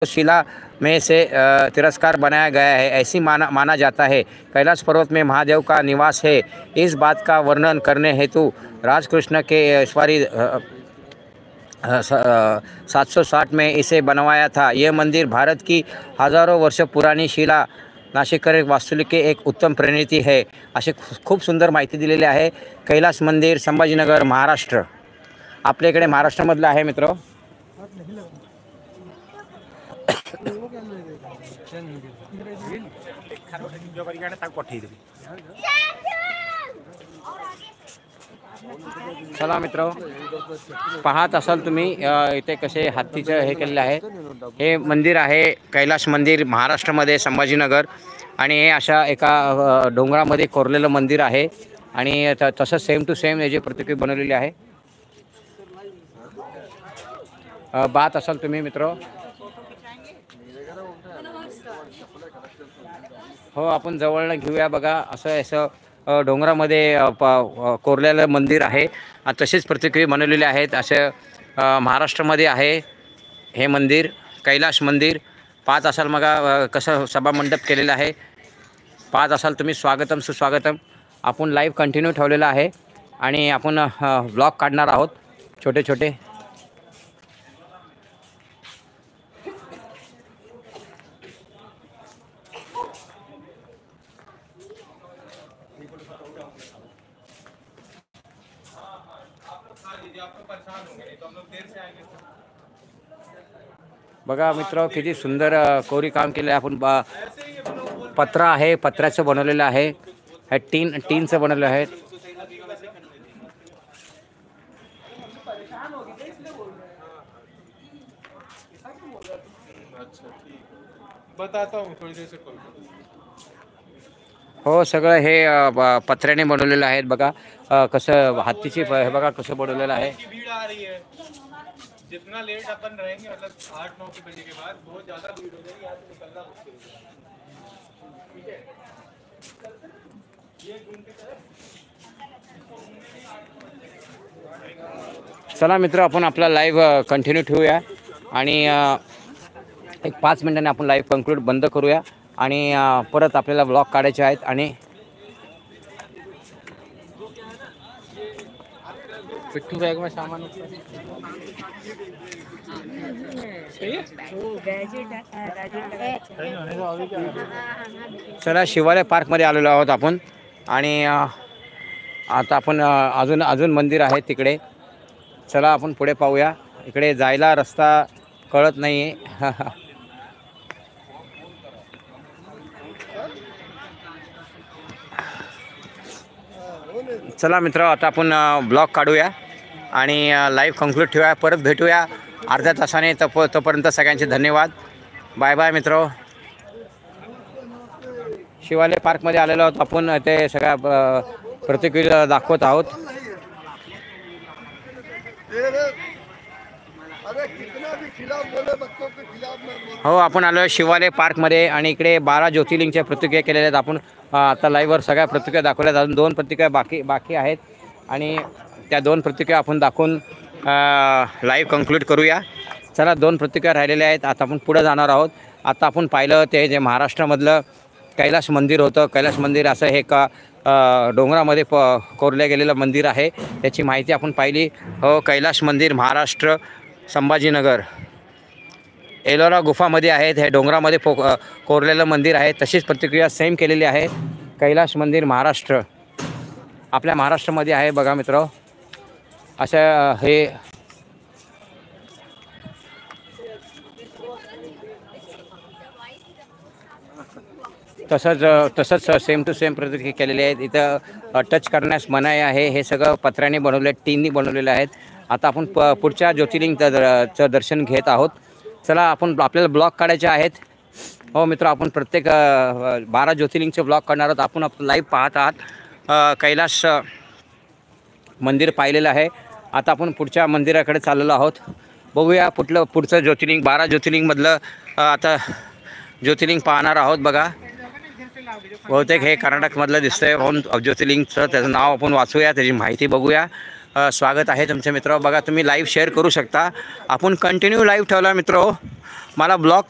शिला में से तिरस्कार बनाया गया है, ऐसी माना जाता है। कैलाश पर्वत में महादेव का निवास है। इस बात का वर्णन करने हेतु राजकृष्ण के ईश्वरी 760 में इसे बनवाया था। यह मंदिर भारत की हजारों वर्ष पुरानी शिला नाशिककर वास्तुशिल्प के एक उत्तम प्रणिती है। असे खूप सुंदर माहिती दिलेली आहे। कैलास मंदिर, संभाजीनगर, महाराष्ट्र. आपल्या इकडे महाराष्ट्रामधलं आहे मित्र. चला मित्र, पाहत असाल तुम्ही इथे कसे हत्तीचं हे केलेलं आहे. हे मंदिर आहे कैलाश मंदिर, महाराष्ट्रामध्ये संभाजीनगर. आणि हे अशा एका डोंगरामध्ये कोरलेलं मंदिर आहे. आणि तसं सेम टू सेम याची प्रतिकृती बनवलेली आहे. पाहत असाल तुम्ही मित्र. हो, आपण जवळनं घेऊया. बघा, असं डोंगरामध्ये कोरलेलं मंदिर आहे. तसेच प्रतिकृती बनवलेले आहेत. असे महाराष्ट्रामध्ये आहे हे मंदिर, कैलाश मंदिर. पाहत असाल मग कसं सभामंडप केलेलं आहे. पाहत असाल तुम्ही. स्वागतम सुस्वागतम. आपण लाईव्ह कंटिन्यू ठेवलेला आहे आणि आपण ब्लॉग काढणार आहोत छोटे छोटे. बघा मित्र, किती सुंदर कोरी काम केलं आहे. आपण पत्रा आहे, पत्र्याचं बनवलेलं आहे. हे टीनचं बनवलेलं आहे. हो, सगळं हे पत्र्याने बनवलेलं आहे. बघा कसं हत्तीची हे बघा कसं बनवलेलं आहे. जितना लेट अपन रहेंगे, मतलब 8-9 बजे के बाद बहुत ज़्यादा भीड़ हो जाएगी. यहाँ से निकलना मुश्किल है. ठीक है, ये घूम के चला मित्र, आपण आपला लाईव्ह कंटिन्यू ठेवूया आणि एक 5 मिनिटांनी आपण लाईव्ह कंक्लूड बंद करूया आणि परत आपल्याला ब्लॉग काढायचे आहेत. आणि पिट्ठू बैग में सामान चला, शिवालय पार्कमध्ये आलेलो आहोत आपण. आणि आता आपण अजून मंदिर आहे तिकडे. चला आपण पुढे पाहूया. इकडे जायला रस्ता कळत नाही आहे. चला मित्र, आता आपण ब्लॉग काढूया आणि लाईव्ह कंक्लूड ठेवूया. परत भेटूया अर्ध्या तासाने. तोपर्यंत सगळ्यांचे धन्यवाद. बाय बाय मित्र. शिवालय पार्कमध्ये आलेलो आहोत आपण. ते सगळ्या प्रतिक्रिया दाखवत आहोत. हो, आपण आलो आहे शिवालय पार्कमध्ये आणि इकडे 12 ज्योतिर्लिंगच्या प्रतिक्रिया केलेल्या आहेत. आपण आता लाईव्हवर सगळ्या प्रतिक्रिया दाखवल्यात. अजून 2 प्रतिक्रिया बाकी आहेत आणि त्या 2 प्रतिक्रिया आपण दाखवून लाईव्ह कंक्लूड करूया. चला, 2 प्रतिक्रिया राहिलेल्या आहेत. आता आपण पुढे जाणार आहोत. आता आपण पाहिलं ते जे महाराष्ट्रामधलं कैलाश मंदिर होतं. कैलाश मंदिर असं हे का डोंगरामध्ये कोरलं गेलेलं मंदिर आहे. त्याची माहिती आपण पाहिली. हो, कैलाश मंदिर, महाराष्ट्र, संभाजीनगर, एलोरा गुफामध्ये आहेत. हे डोंगरामध्ये कोरलेलं मंदिर आहे. तशीच प्रतिक्रिया सेम केलेली आहे. कैलाश मंदिर, महाराष्ट्र, आपल्या महाराष्ट्रामध्ये आहे. बघा मित्र, असं हे तसंच सेम टू सेम प्रतिक्रिया केलेली आहेत. इथं टच करण्यास मनाई आहे. हे सगळं पत्र्याने बनवले, टीननी बनवलेलं आहेत. आता आपण पुढच्या ज्योतिर्लिंगचं दर्शन घेत आहोत. चला, आपण आपल्याला ब्लॉग काढायचे आहेत. हो मित्र, आपण प्रत्येक 12 ज्योतिर्लिंगचे ब्लॉग करणार आहोत. आपण लाईव्ह पाहत आहात. कैलाश मंदिर पाहिलेलं आहे. आता आपण पुढच्या मंदिराकडे चाललेलो आहोत. बघूया पुढचं ज्योतिर्लिंग, 12 ज्योतिर्लिंगमधलं आता ज्योतिर्लिंग पाहणार आहोत. बघा, बहुतेक हे कर्नाटकमधलं दिसतंय. ज्योतिर्लिंगचं त्याचं नाव आपण वाचूया, त्याची माहिती बघूया. स्वागत आहे तुमचे मित्र. बघा तुम्ही लाईव्ह शेअर करू शकता. आपण कंटिन्यू लाईव्ह ठेवला मित्र. मला ब्लॉग